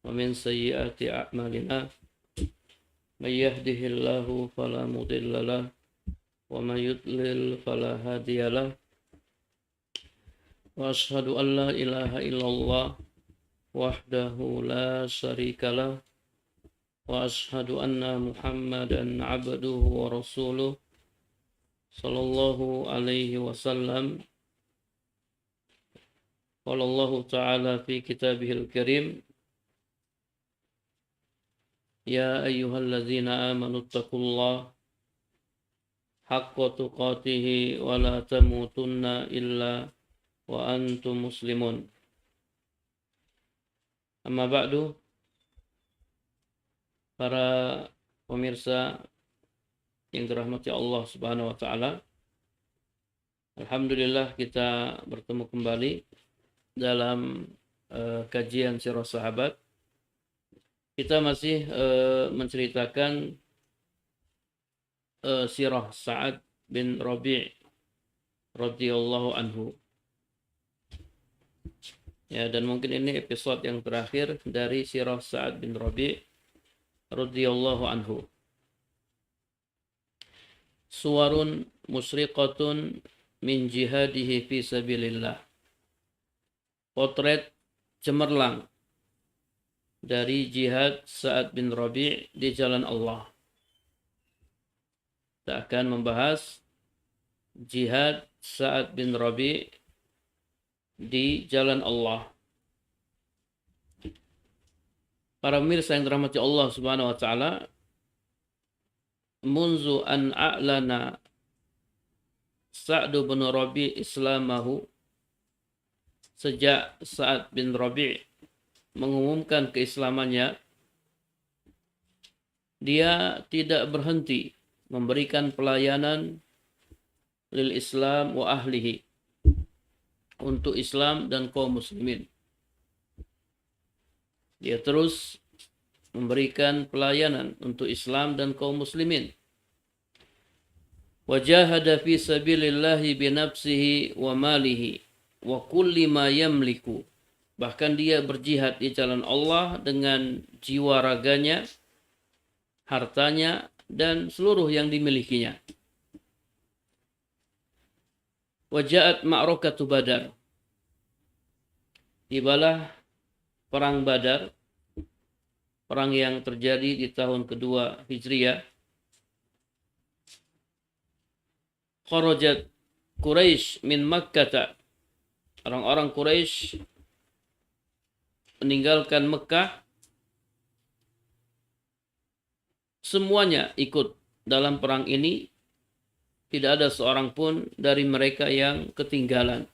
ومن سيئات أعمالنا من يهده الله فلا مضل له ومن يضلل فلا هادي له وأشهد أن لا إله إلا الله وحده لا شريك له وأشهد أن محمدا عبده ورسوله صلى الله عليه وسلم. قال الله تعالى في كتابه الكريم: يا أيها الذين آمنوا اتقوا الله حق تقاته ولا تموتن إلا وأنتم مسلمون. Amma ba'du, para pemirsa yang dirahmati Allah Subhanahu wa taala. Alhamdulillah kita bertemu kembali dalam kajian sirah sahabat. Kita masih menceritakan sirah Sa'ad bin Rabi' radhiyallahu anhu. Ya, dan mungkin ini episode yang terakhir dari sirah Sa'ad bin Rabi' radhiyallahu anhu. Suwarun musriqatun min jihadihi fi sabilillah. Potret cemerlang dari jihad Sa'ad bin Rabi' di jalan Allah. Kita akan membahas jihad Sa'ad bin Rabi' di jalan Allah. Para pemirsa yang dirahmati Allah Subhanahu wa taala, munzu an a'lana Sa'd bin Rabi' islamahu, sejak Sa'ad bin Rabi' mengumumkan keislamannya, dia tidak berhenti memberikan pelayanan lil Islam wa ahlihi, untuk Islam dan kaum muslimin. Dia terus memberikan pelayanan untuk Islam dan kaum muslimin. Wajahada fi sabilillahi binafsihi wa malihi wa kulli ma yamliku. Bahkan dia berjihad di jalan Allah dengan jiwa raganya, hartanya, dan seluruh yang dimilikinya. Wajaat ma'rakatu Badar. Tibalah perang Badar, perang yang terjadi di tahun kedua Hijriah. Kharajat Quraisy min Makkah. Orang-orang Quraisy meninggalkan Mekah. Semuanya ikut dalam perang ini. Tidak ada seorang pun dari mereka yang ketinggalan.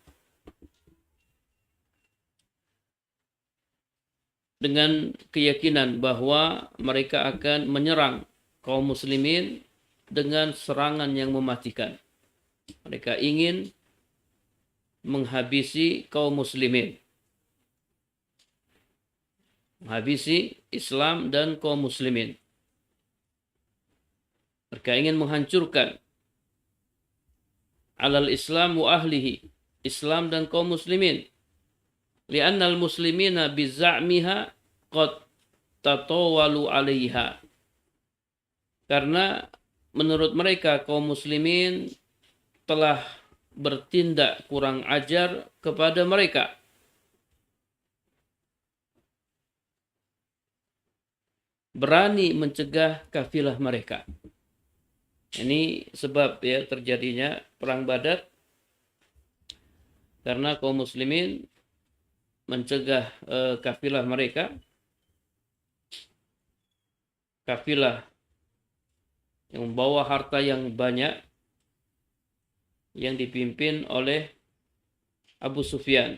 Dengan keyakinan bahwa mereka akan menyerang kaum muslimin dengan serangan yang mematikan. Mereka ingin menghabisi kaum muslimin, menghabisi Islam dan kaum muslimin. Mereka ingin menghancurkan alal Islam wa ahlihi, Islam dan kaum muslimin. Li'annal muslimina biza'miha qad tatawalu 'alaiha. Karena menurut mereka kaum muslimin telah bertindak kurang ajar kepada mereka. Berani mencegah kafilah mereka. Ini sebab ya terjadinya perang Badar, karena kaum muslimin mencegah kafilah mereka, kafilah yang membawa harta yang banyak, yang dipimpin oleh Abu Sufyan.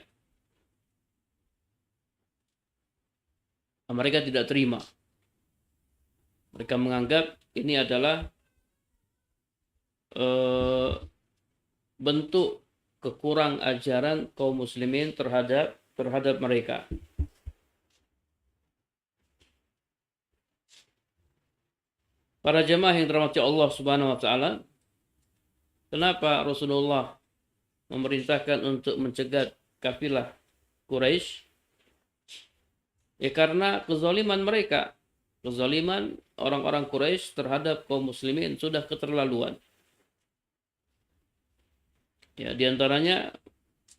Mereka tidak terima. Mereka menganggap ini adalah bentuk kekurang ajaran kaum muslimin terhadap mereka. Para jemaah yang dirahmati Allah Subhanahu wa taala, kenapa Rasulullah memerintahkan untuk mencegah kafilah Quraisy? Ya karena kezaliman mereka, kezaliman orang-orang Quraisy terhadap kaum muslimin sudah keterlaluan. Ya, di antaranya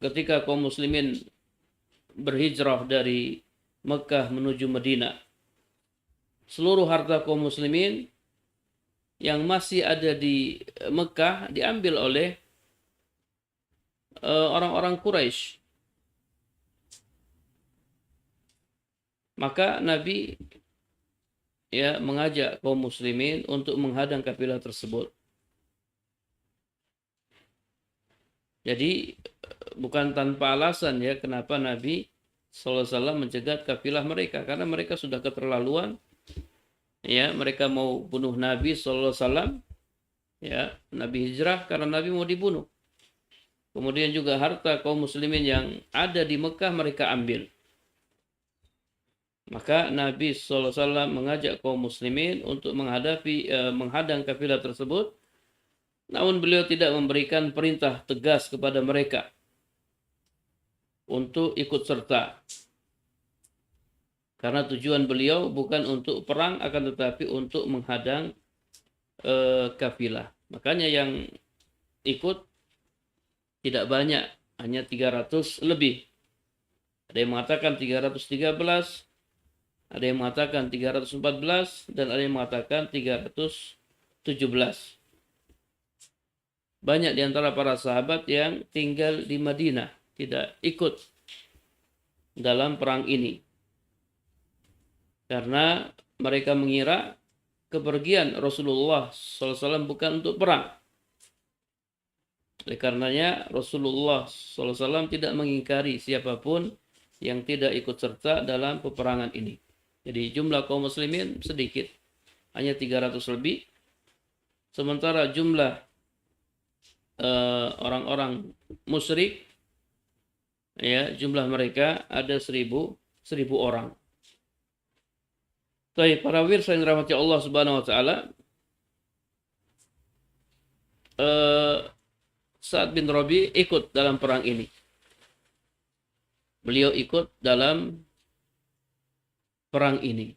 ketika kaum muslimin berhijrah dari Mekah menuju Madinah, seluruh harta kaum muslimin yang masih ada di Mekah diambil oleh orang-orang Quraisy. Maka Nabi mengajak kaum muslimin untuk menghadang kafilah tersebut. Jadi bukan tanpa alasan ya kenapa Nabi SAW mencegat kafilah mereka, karena mereka sudah keterlaluan. Ya, mereka mau bunuh Nabi SAW. Ya, Nabi hijrah karena Nabi mau dibunuh. Kemudian juga harta kaum muslimin yang ada di Mekah mereka ambil. Maka Nabi SAW mengajak kaum muslimin untuk menghadang kafilah tersebut. Namun beliau tidak memberikan perintah tegas kepada mereka untuk ikut serta. Karena tujuan beliau bukan untuk perang, akan tetapi untuk menghadang kafilah. Makanya yang ikut tidak banyak, hanya 300 lebih. Ada yang mengatakan 313, ada yang mengatakan 314, dan ada yang mengatakan 317. Banyak di antara para sahabat yang tinggal di Madinah, tidak ikut dalam perang ini. Karena mereka mengira kepergian Rasulullah SAW bukan untuk perang. Oleh karenanya Rasulullah SAW tidak mengingkari siapapun yang tidak ikut serta dalam peperangan ini. Jadi jumlah kaum muslimin sedikit, hanya 300 lebih. Sementara jumlah orang-orang musyrik, ya, jumlah mereka ada 1000 orang. Baik, para wirsa yang dirahmati Allah Subhanahu wa taala, Sa'ad bin Rabi ikut dalam perang ini. Beliau ikut dalam perang ini.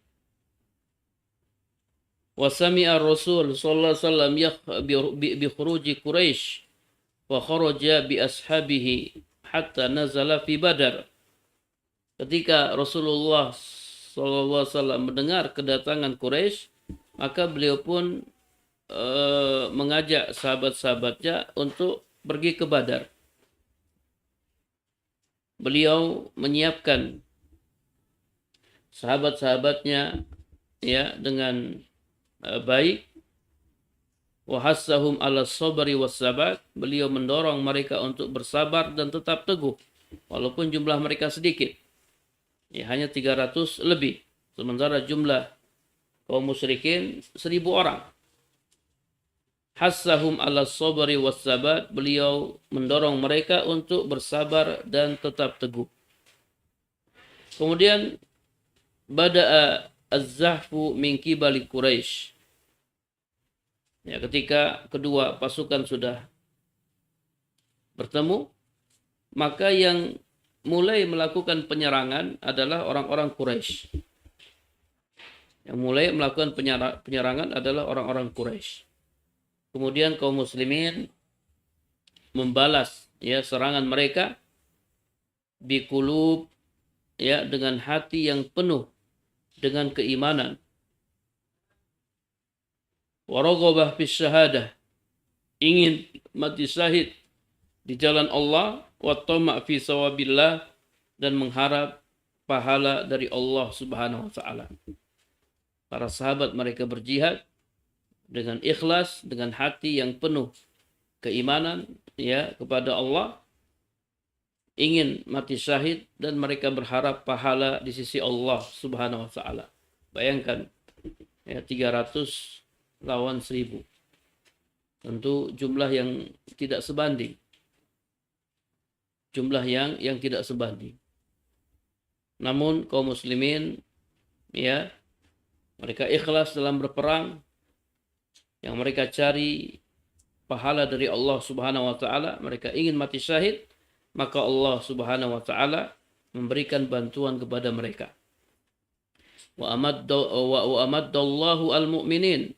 Wa sami'a Rasul sallallahu alaihi wasallam bi khuruji Quraisy wa kharaja bi ashabihi hatta nazala fi Badar. Ketika Rasulullah sallallahu alaihi wasallam mendengar kedatangan Quraisy, maka beliau pun mengajak sahabat-sahabatnya untuk pergi ke Badar. Beliau menyiapkan sahabat-sahabatnya ya dengan baik. Wa hassahum 'ala sabri was sabat. Beliau mendorong mereka untuk bersabar dan tetap teguh walaupun jumlah mereka sedikit. Ya, hanya 300 lebih. Sementara jumlah kaum musyrikin 1000 orang. Hassahum 'ala sabri was sabat. Beliau mendorong mereka untuk bersabar dan tetap teguh. Kemudian bada'a az-zahfu min qibali Quraisy. Ya, ketika kedua pasukan sudah bertemu, maka yang mulai melakukan penyerangan adalah orang-orang Quraisy. Yang mulai melakukan penyerangan adalah orang-orang Quraisy. Kemudian kaum muslimin membalas ya serangan mereka biqulub, ya, dengan hati yang penuh dengan keimanan. Waraghabah fis syahadah, ingin mati syahid di jalan Allah, wa tama' fi sawabillah, dan mengharap pahala dari Allah Subhanahu wa taala. Para sahabat mereka berjihad dengan ikhlas, dengan hati yang penuh keimanan ya kepada Allah, ingin mati syahid, dan mereka berharap pahala di sisi Allah Subhanahu wa taala. Bayangkan ya, 300 lawan 1000. Tentu jumlah yang tidak sebanding. Jumlah yang tidak sebanding. Namun kaum muslimin ya, mereka ikhlas dalam berperang. Yang mereka cari pahala dari Allah Subhanahu wa taala, mereka ingin mati syahid, maka Allah Subhanahu wa taala memberikan bantuan kepada mereka. wa amaddallahu al-mu'minin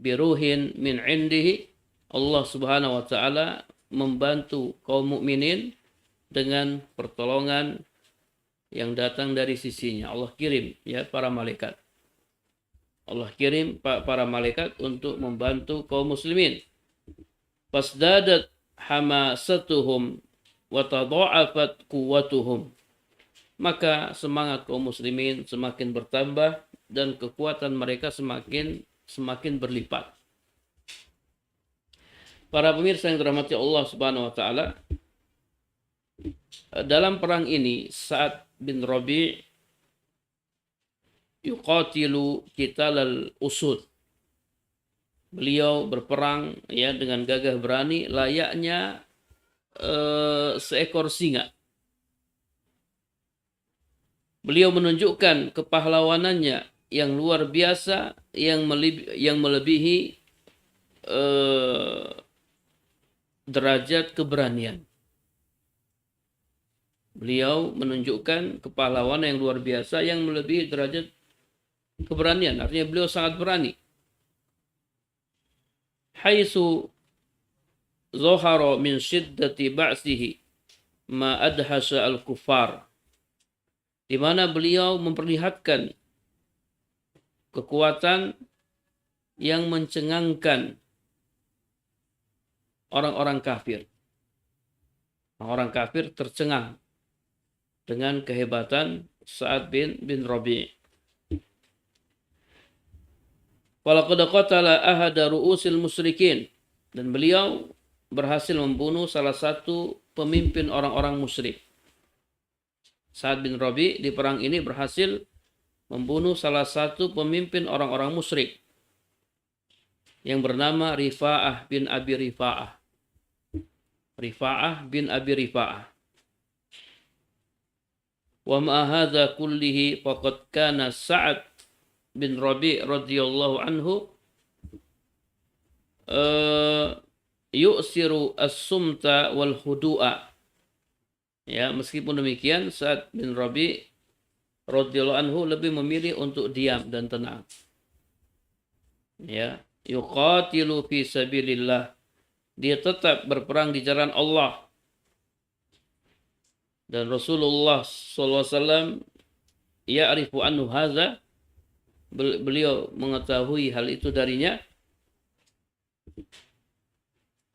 biruhin min indihi. Allah Subhanahu wa taala membantu kaum mukminin dengan pertolongan yang datang dari sisinya. Allah kirim ya para malaikat. Allah kirim para malaikat untuk membantu kaum muslimin. Fasdadat hamasatuhum wa tadha'afat quwwatuhum. Maka semangat kaum muslimin semakin bertambah dan kekuatan mereka semakin berlipat. Para pemirsa yang dirahmati Allah Subhanahu wa taala, dalam perang ini Sa'ad bin Rabi' yuqatilu qitalal usud. Beliau berperang ya dengan gagah berani layaknya seekor singa. Beliau menunjukkan kepahlawanannya yang luar biasa, yang melebihi derajat keberanian. Beliau menunjukkan kepahlawanan yang luar biasa yang melebihi derajat keberanian. Artinya beliau sangat berani. Haitsu zahara min shiddati ba'sihi ma adhasa al-kuffar. Di mana beliau memperlihatkan kekuatan yang mencengangkan orang-orang kafir. Orang kafir tercengang dengan kehebatan Sa'ad bin Rabi'. Walaqad qatala ahada ru'usil musyrikin. Dan beliau berhasil membunuh salah satu pemimpin orang-orang musyrik. Sa'ad bin Rabi' di perang ini berhasil membunuh salah satu pemimpin orang-orang musyrik yang bernama Rifa'ah bin Abi Rifa'ah. Rifa'ah bin Abi Rifa'ah. Wa ma hadza kullihi faqad kana Sa'ad bin Rabi' radhiyallahu anhu yu'siru as-sumta wal khudu'a. Ya, meskipun demikian Sa'ad bin Rabi' radhiyallahu anhu lebih memilih untuk diam dan tenang. Ya, yuqatilu fi sabilillah. Dia tetap berperang di jalan Allah. Dan Rasulullah SAW ya'rifu anhu hadza. Beliau mengetahui hal itu darinya.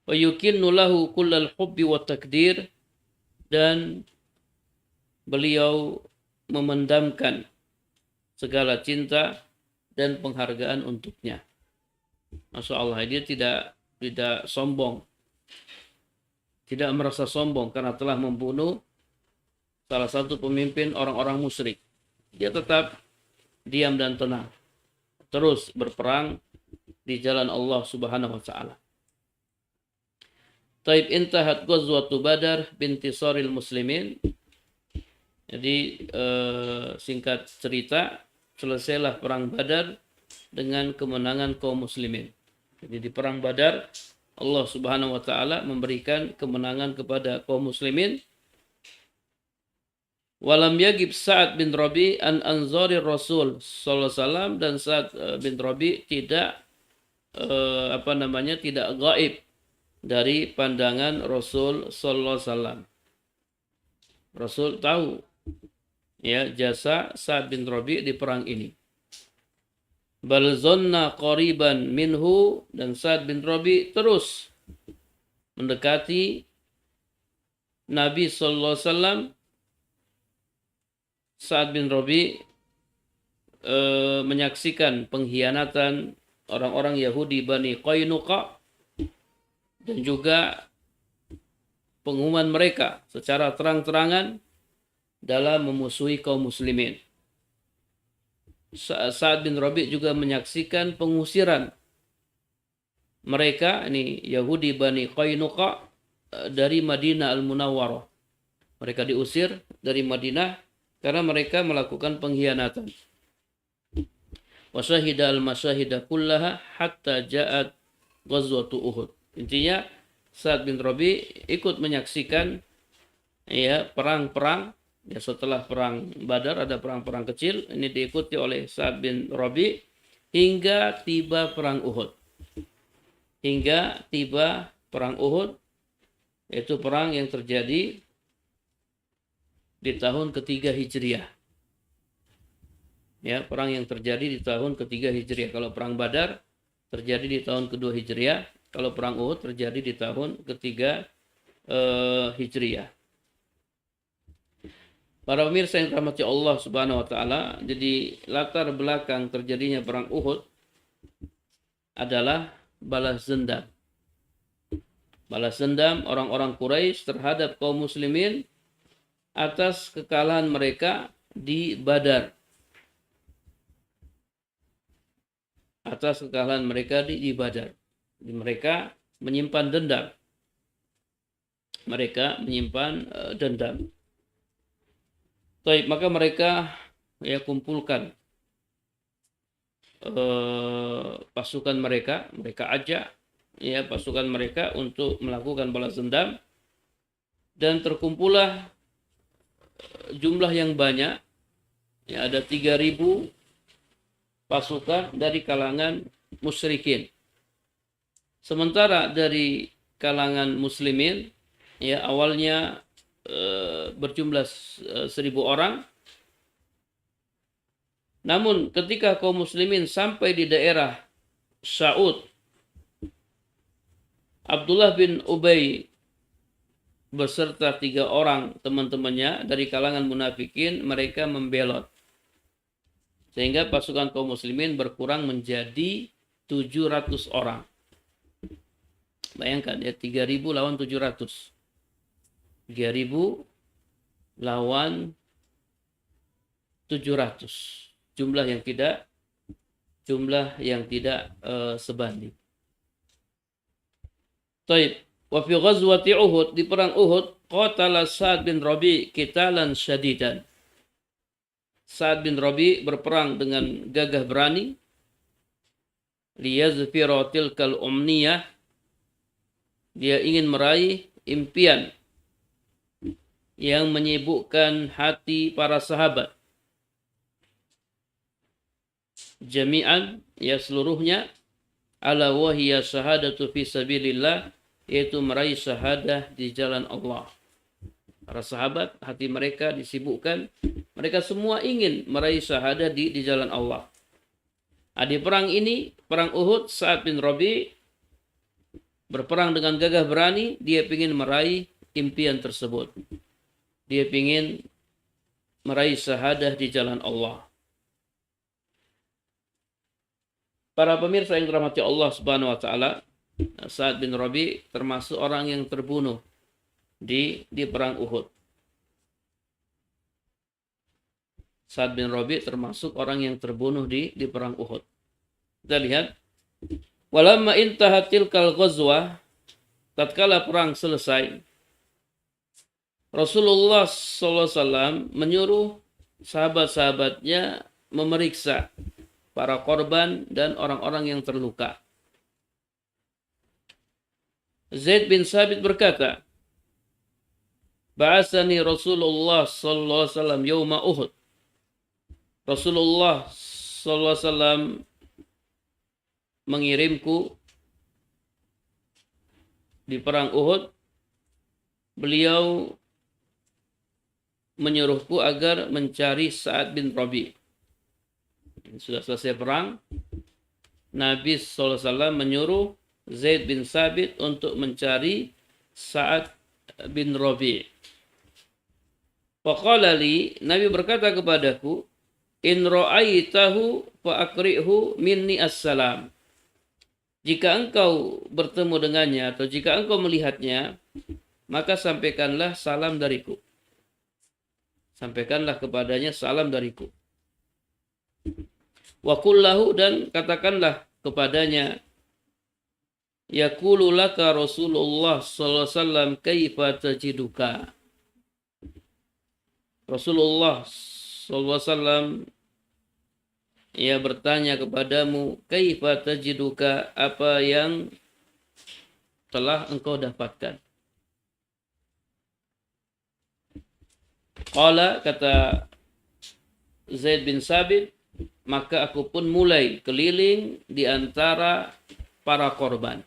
Wa yukinnu lahu kullal hubbi wa takdir. Dan beliau memendamkan segala cinta dan penghargaan untuknya. Masya Allah, dia tidak sombong. Tidak merasa sombong karena telah membunuh salah satu pemimpin orang-orang musyrik. Dia tetap diam dan tenang. Terus berperang di jalan Allah Subhanahu wa taala. Taib intahat ghazwatu Badar bintisaril muslimin. Jadi singkat cerita, selesailah perang Badar dengan kemenangan kaum muslimin. Jadi di perang Badar Allah Subhanahu wa taala memberikan kemenangan kepada kaum muslimin. Walam yagib Sa'ad bin Rabi' an anzari Rasul sallallahu alaihi wasallam, dan Sa'ad bin Rabi' tidak tidak gaib dari pandangan Rasul sallallahu alaihi wasallam. Rasul tahu ya jasa Sa'ad bin Rabi' di perang ini. Bal zanna qariban minhu, dan Sa'ad bin Rabi' terus mendekati Nabi sallallahu alaihi wasallam. Sa'ad bin Rabi' menyaksikan pengkhianatan orang-orang Yahudi Bani Qainuqa dan juga pengumuman mereka secara terang-terangan dalam memusuhi kaum muslimin. Sa'ad bin Rabi' juga menyaksikan pengusiran mereka, ini Yahudi Bani Qainuqa, dari Madinah Al-Munawwarah. Mereka diusir dari Madinah karena mereka melakukan pengkhianatan. Wa syahida al-masyahida kullaha hatta ja'at ghazwatu Uhud. Intinya Sa'ad bin Rabi' ikut menyaksikan ya perang-perang Ya, setelah perang Badar ada perang-perang kecil, ini diikuti oleh Sa'ad bin Rabi hingga tiba perang Uhud. Hingga tiba perang Uhud, yaitu perang yang terjadi di tahun ketiga Hijriah. Ya, perang yang terjadi di tahun ketiga Hijriah. Kalau perang Badar terjadi di tahun kedua Hijriah, kalau perang Uhud terjadi di tahun ketiga Hijriah. Para pemirsa yang dirahmati Allah Subhanahu wa taala, jadi latar belakang terjadinya perang Uhud adalah balas dendam. Balas dendam orang-orang Quraisy terhadap kaum muslimin atas kekalahan mereka di Badar. Atas kekalahan mereka di Badar. Jadi mereka menyimpan dendam. Mereka menyimpan dendam. Baik, maka mereka ya kumpulkan pasukan mereka ajak ya pasukan mereka untuk melakukan balas dendam, dan terkumpullah jumlah yang banyak, ya ada 3.000 pasukan dari kalangan musyrikin. Sementara dari kalangan muslimin ya awalnya berjumlah 1.000 orang. Namun ketika kaum muslimin sampai di daerah Sa'ud, Abdullah bin Ubay beserta 3 orang teman-temannya dari kalangan munafikin, mereka membelot. Sehingga pasukan kaum muslimin berkurang menjadi 700 orang. Bayangkan ya, 3.000 lawan 700. 3.000 lawan 700. Jumlah yang tidak sebanding. Taib. Wa fi ghazwati Uhud, di perang Uhud, qatala Sa'ad bin Rabi qitalan syadidan. Sa'ad bin Rabi berperang dengan gagah berani, liyazfira tilkal umniyah, dia ingin meraih impian yang menyibukkan hati para sahabat. Jami'an, ya seluruhnya, ala wahiyya syahadatu fi sabilillah, yaitu meraih syahadah di jalan Allah. Para sahabat, hati mereka disibukkan, mereka semua ingin meraih syahadah di jalan Allah. Di perang ini, perang Uhud, Sa'ad bin Rabi berperang dengan gagah berani, dia ingin meraih impian tersebut. Dia ingin meraih syahadah di jalan Allah. Para pemirsa yang dirahmati Allah Subhanahu wa taala, Sa'ad bin Rabi termasuk orang yang terbunuh di perang Uhud. Sa'ad bin Rabi termasuk orang yang terbunuh di perang Uhud. Kita lihat, walamma intahatil kal ghazwah, tatkala perang selesai, Rasulullah SAW menyuruh sahabat-sahabatnya memeriksa para korban dan orang-orang yang terluka. Zaid bin Sabit berkata, ba'asani Rasulullah SAW yawma Uhud. Rasulullah SAW mengirimku di perang Uhud. Beliau menyuruhku agar mencari Sa'ad bin Rabi. Sudah selesai perang, Nabi SAW menyuruh Zaid bin Sabit untuk mencari Sa'ad bin Rabi. Faqala li, Nabi berkata kepadaku, in ra'aitahu fa'akri'hu minni assalam. Jika engkau bertemu dengannya atau jika engkau melihatnya, maka sampaikanlah salam dariku. Sampaikanlah kepadanya salam dariku. Wa kullahu, dan katakanlah kepadanya, yaqulu laka Rasulullah sallallahu alaihi wasallam kaifa tajiduka. Rasulullah sallallahu alaihi wasallam ia bertanya kepadamu, kaifa tajiduka, apa yang telah engkau dapatkan. Qala, kata Zaid bin Sabit, maka aku pun mulai keliling di antara para korban.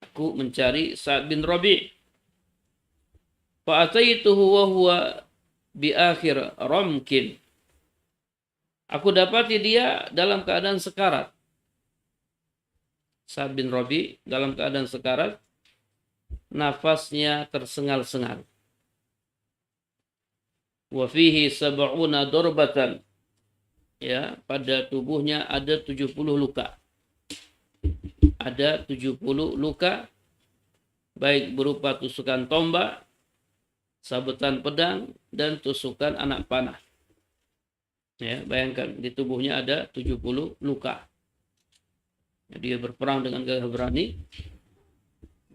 Aku mencari Sa'ad bin Rabi'. Fa'ataituhu wa huwa bi akhir ramkin. Aku dapati dia dalam keadaan sekarat. Sa'ad bin Rabi' dalam keadaan sekarat, nafasnya tersengal-sengal. Wa fihi sab'una darbatan. Ya, pada tubuhnya ada 70 luka. Ada 70 luka, baik berupa tusukan tombak, sabetan pedang, dan tusukan anak panah. Ya, bayangkan di tubuhnya ada 70 luka. Ya, dia berperang dengan gagah berani.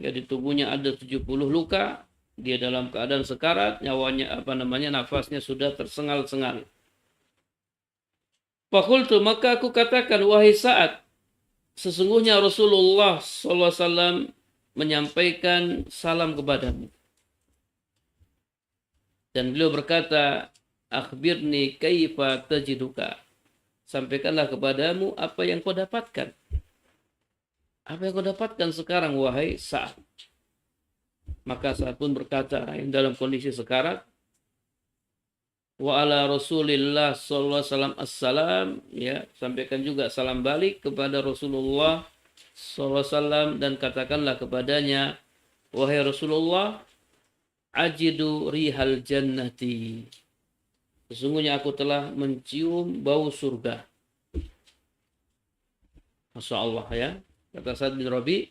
Ya, di tubuhnya ada 70 luka, dia dalam keadaan sekarat, nyawanya nafasnya sudah tersengal-sengal. Fakultu, maka aku katakan, wahai Sa'ad, sesungguhnya Rasulullah SAW menyampaikan salam kepadamu. Dan beliau berkata, akhbirni kaifa tajiduka. Sampaikanlah kepadamu apa yang kau dapatkan. Apa yang kau dapatkan sekarang, wahai Sa'ad? Maka Sa'ad pun berkata, yang dalam kondisi sekarat, wa ala Rasulillah sallallahu alaihi wasallam assalam, ya, sampaikan juga salam balik kepada Rasulullah sallallahu alaihi wasallam dan katakanlah kepadanya, wahai Rasulullah, ajidu rihal jannati. Sesungguhnya aku telah mencium bau surga. Masya Allah, ya. Kata Sa'ad bin Rabi',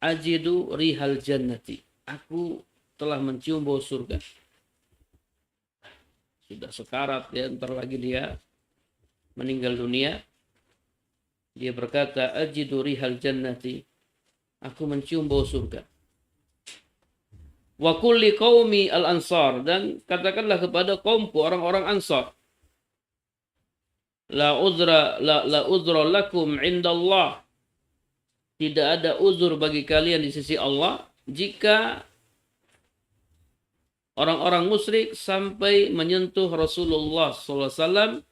ajidu rihal jannati. Aku telah mencium bau surga. Sudah sekarat, ya, ntar lagi dia meninggal dunia. Dia berkata, ajidu rihal jannati. Aku mencium bau surga. Wa kulli qaumi al-ansar, dan katakanlah kepada kaumku orang-orang Ansar, la uzra lakum indallah. Tidak ada uzur bagi kalian di sisi Allah jika orang-orang musyrik sampai menyentuh Rasulullah SAW.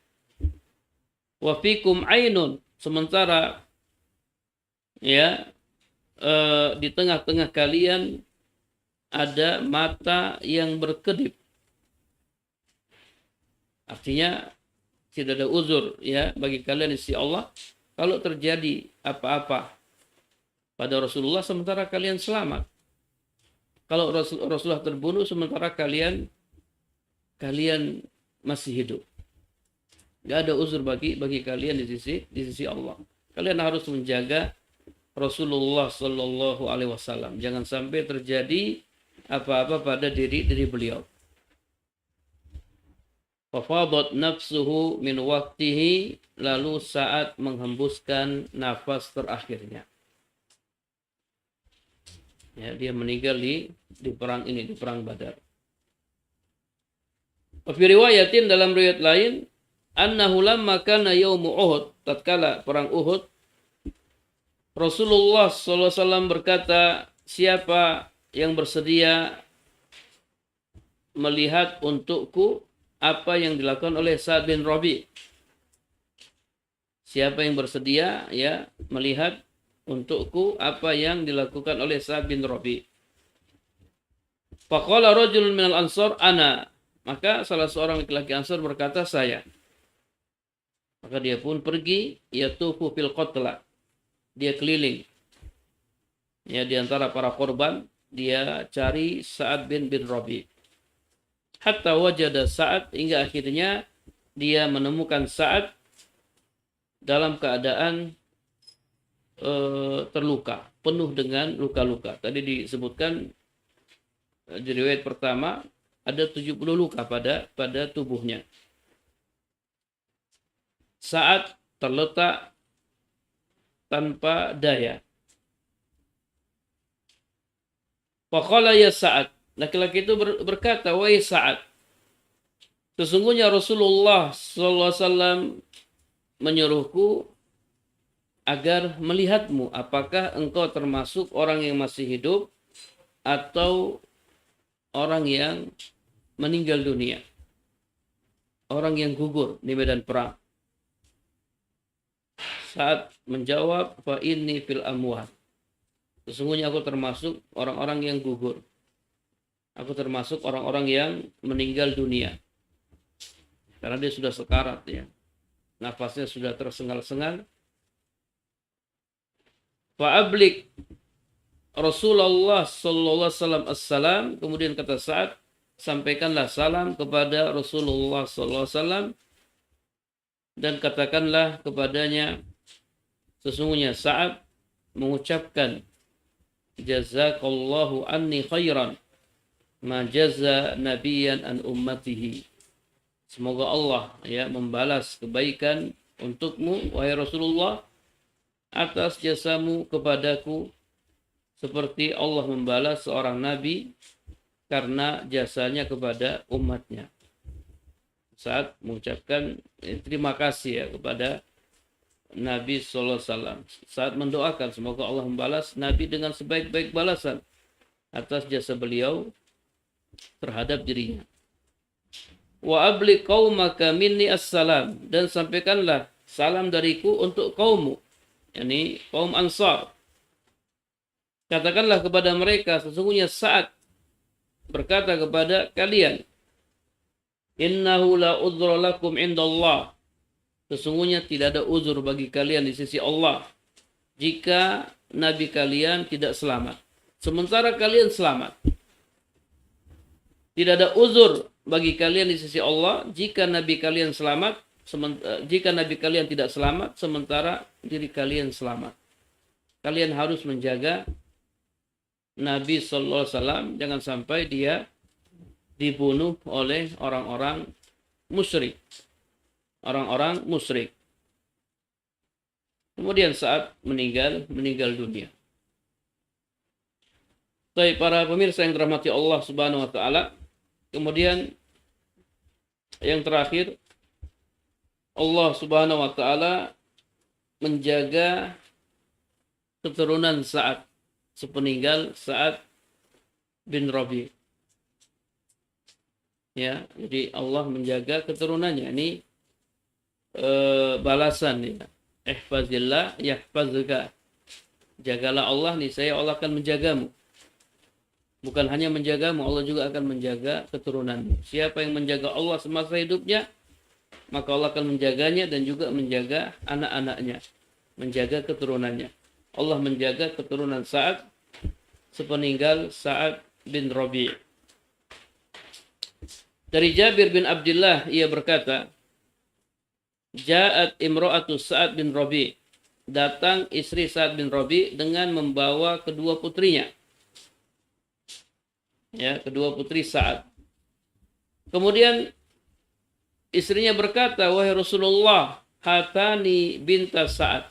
Wa fikum ainun, sementara ya di tengah-tengah kalian ada mata yang berkedip. Artinya tidak ada uzur, ya, bagi kalian di sisi Allah kalau terjadi apa-apa pada Rasulullah sementara kalian selamat. Kalau Rasulullah terbunuh sementara kalian masih hidup. Gak ada uzur bagi kalian di sisi Allah. Kalian harus menjaga Rasulullah Sallallahu Alaihi Wasallam. Jangan sampai terjadi apa-apa pada diri beliau. Fafadat nafsuhu min waqtihi, lalu saat menghembuskan nafas terakhirnya. Ya, dia meninggal di perang ini, di perang Badar. Fi riwayatin, dalam riwayat lain, annahu lamma kana yaum Uhud, tatkala perang Uhud, Rasulullah SAW berkata, siapa yang bersedia melihat untukku apa yang dilakukan oleh Sa'ad bin Rabi'. Siapa yang bersedia, ya, melihat untukku apa yang dilakukan oleh Sa'ad bin Rabi'. Faqala rajulun minal ansar ana. Maka salah seorang laki-laki Ansar berkata, saya. Maka dia pun pergi, yatufu fil qatla. Dia keliling, ya, di antara para korban, dia cari Sa'ad bin Rabi'. Hatta wajada Sa'ad, hingga akhirnya dia menemukan Sa'ad dalam keadaan terluka, penuh dengan luka-luka. Tadi disebutkan di riwayat pertama ada 70 luka pada tubuhnya. Sa'ad terletak tanpa daya. Faqala ya Sa'ad. Laki-laki itu berkata, wahai Sa'ad, sesungguhnya Rasulullah SAW menyuruhku agar melihatmu, apakah engkau termasuk orang yang masih hidup atau orang yang meninggal dunia. Orang yang gugur di medan perang. Saat menjawab, fa inni fil amwat. Sesungguhnya aku termasuk orang-orang yang gugur. Aku termasuk orang-orang yang meninggal dunia. Karena dia sudah sekarat ya. Nafasnya sudah tersengal-sengal. Fa'ablik Rasulullah sallallahu alaihi wasallam assalam. Kemudian kata Sa'ad, sampaikanlah salam kepada Rasulullah sallallahu alaihi wasallam dan katakanlah kepadanya, sesungguhnya Sa'ad mengucapkan jazakallahu anni khairan ma jaza nabiyan an ummatihi. Semoga Allah ya membalas kebaikan untukmu wahai Rasulullah atas jasamu kepadaku seperti Allah membalas seorang nabi karena jasanya kepada umatnya. Saat mengucapkan terima kasih ya kepada Nabi sallallahu alaihi wasallam. Saat mendoakan semoga Allah membalas Nabi dengan sebaik-baik balasan atas jasa beliau terhadap dirinya. Wa abli qaumaka minni assalam, dan sampaikanlah salam dariku untuk kaummu, yakni kaum Ansar. Katakanlah kepada mereka, sesungguhnya Sa'ad berkata kepada kalian, innahu la udhra lakum indallah, sesungguhnya tidak ada uzur bagi kalian di sisi Allah jika nabi kalian tidak selamat, sementara kalian selamat. Tidak ada uzur bagi kalian di sisi Allah jika nabi kalian selamat, jika nabi kalian tidak selamat sementara diri kalian selamat. Kalian harus menjaga Nabi sallallahu alaihi wasallam jangan sampai dia dibunuh oleh orang-orang musyrik. Orang-orang musyrik. Kemudian saat meninggal dunia. Baik, para pemirsa yang dirahmati Allah Subhanahu wa taala. Kemudian yang terakhir, Allah Subhanahu wa taala menjaga keturunan Sa'ad sepeninggal Sa'ad bin Rabi. Ya, jadi Allah menjaga keturunannya. Ini balasan ya. Ihfazillah yahfazuka. Jagalah Allah, niscaya Allah akan menjagamu. Bukan hanya menjagamu, Allah juga akan menjaga keturunanmu. Siapa yang menjaga Allah semasa hidupnya, maka Allah akan menjaganya dan juga menjaga anak-anaknya, menjaga keturunannya. Allah menjaga keturunan Sa'ad sepeninggal Sa'ad bin Rabi'. Dari Jabir bin Abdullah, ia berkata, Ja'at imra'atu Sa'ad bin Rabi'. Datang istri Sa'ad bin Rabi' dengan membawa kedua putrinya. Ya, kedua putri Sa'ad. Kemudian istrinya berkata, wahai Rasulullah, hatani binta Sa'ad.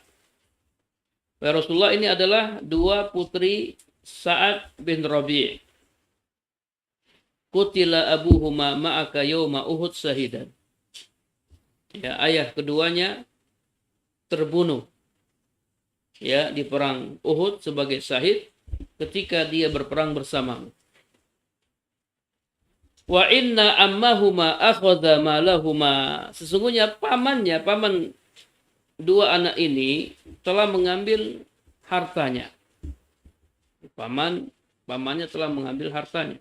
Wahai Rasulullah, ini adalah dua putri Sa'ad bin Rabi'. Qutila abuhuma ma'aka yawma Uhud syahidan. Ya, ayah keduanya terbunuh ya di perang Uhud sebagai syahid ketika dia berperang bersamamu. Wa inna ammahuma akhadha malahuma. Sesungguhnya paman dua anak ini telah mengambil hartanya. Pamannya telah mengambil hartanya.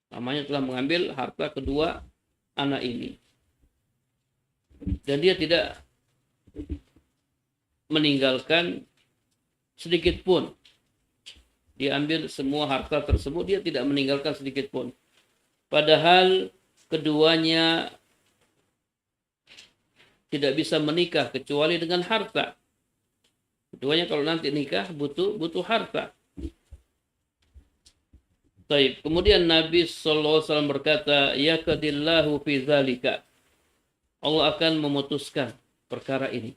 Pamannya telah mengambil harta kedua anak ini. Dan dia tidak meninggalkan sedikit pun. Dia ambil semua harta tersebut, dia tidak meninggalkan sedikit pun. Padahal keduanya tidak bisa menikah kecuali dengan harta. Keduanya kalau nanti nikah butuh harta. Baik, kemudian Nabi sallallahu alaihi wasallam berkata, yaqdillahu fi dzalika. Allah akan memutuskan perkara ini.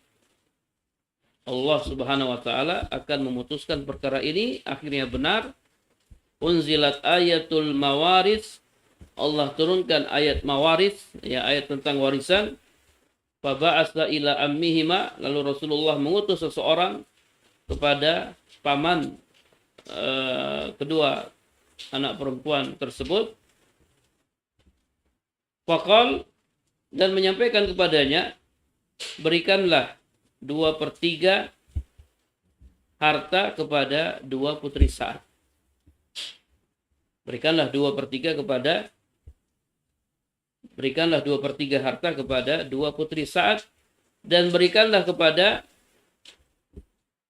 Allah Subhanahu wa taala akan memutuskan perkara ini akhirnya benar. Unzilat ayatul mawaris. Allah turunkan ayat mawaris, ya ayat tentang warisan. Fa ba'atsa ila ammihima, lalu Rasulullah mengutus seseorang kepada paman kedua anak perempuan tersebut. Faqal, dan menyampaikan kepadanya, berikanlah 2/3 harta kepada 2 putri Sa'ad. Berikanlah 2/3 harta kepada 2 putri Sa'ad, dan berikanlah kepada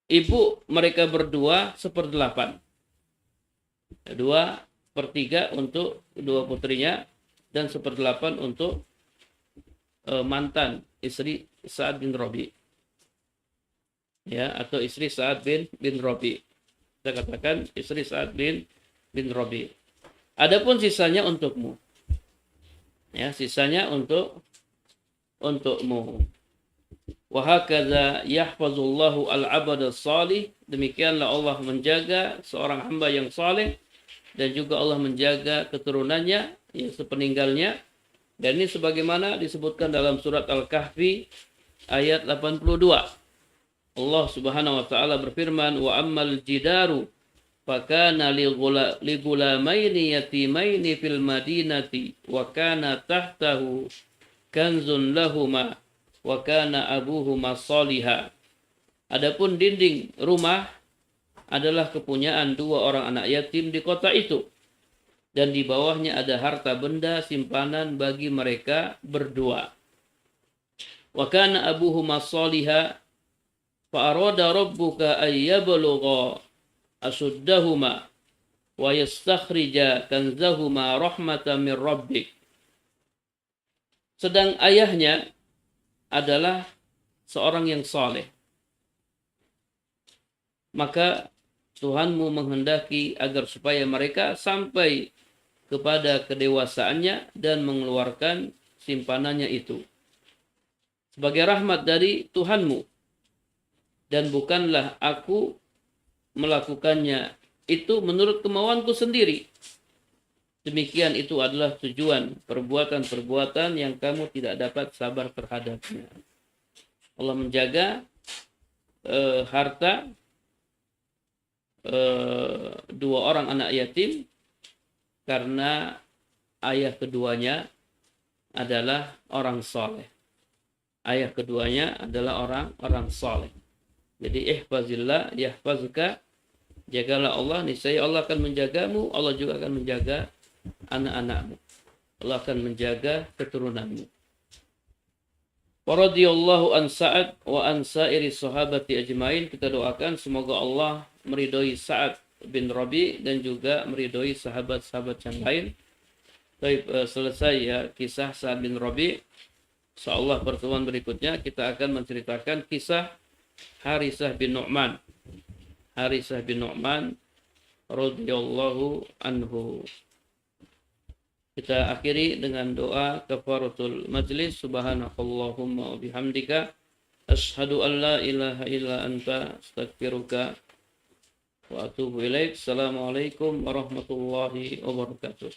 ibu mereka berdua 1/8. 2/3 untuk 2 putrinya dan 1/8 untuk mantan istri Sa'ad bin Rabi. Ya, atau istri Sa'ad bin Rabi. Kita katakan istri Sa'ad bin Rabi. Adapun sisanya untukmu. Ya, sisanya untukmu. Wa hakadza yahfazullahu al-'abda salih. Demikianlah Allah menjaga seorang hamba yang saleh, dan juga Allah menjaga keturunannya yang sepeninggalnya. Dan ini sebagaimana disebutkan dalam surat Al-Kahfi ayat 82. Allah Subhanahu wa taala berfirman, "Wa ammal jidaru fakana li gulamaini yatimaini fil madinati wa kana tahtahu kanzun lahuma wa kana abuhuma shaliha." Adapun dinding rumah adalah kepunyaan 2 orang anak yatim di kota itu, dan di bawahnya ada harta benda simpanan bagi mereka berdua. Wa kana abuhuma shaliha fa arada rabbuka ay yablugha asuddahuma wa yastakhrija kanzahuma rahmatan min rabbik. Sedang ayahnya adalah seorang yang saleh, maka Tuhanmu menghendaki agar supaya mereka sampai kepada kedewasaannya dan mengeluarkan simpanannya itu sebagai rahmat dari Tuhanmu, dan bukanlah aku melakukannya itu menurut kemauanku sendiri. Demikian itu adalah tujuan perbuatan-perbuatan yang kamu tidak dapat sabar terhadapnya. Allah menjaga harta 2 orang anak yatim karena ayah keduanya adalah orang soleh. Ayah keduanya adalah orang soleh. Jadi ihfazillah yahfazuka, jagalah Allah, niscaya Allah akan menjagamu. Allah juga akan menjaga anak-anakmu. Allah akan menjaga keturunanmu. Wa radhiyallahu an Sa'ad wa an sa'iri sahabati ajmain. Kita doakan semoga Allah meridhoi Sa'ad bin Rabi dan juga meridhoi sahabat-sahabat yang lain. Baik, selesai ya kisah Sa'ad bin Rabi. Insyaallah pertemuan berikutnya kita akan menceritakan kisah Harithah bin Nu'man. Harithah bin Nu'man radhiyallahu anhu. Kita akhiri dengan doa kafaratul majlis. Subhanakallahumma wa bihamdika asyhadu an la ilaha illa anta astaghfiruka wa atubu ilaik. Assalamualaikum warahmatullahi wabarakatuh.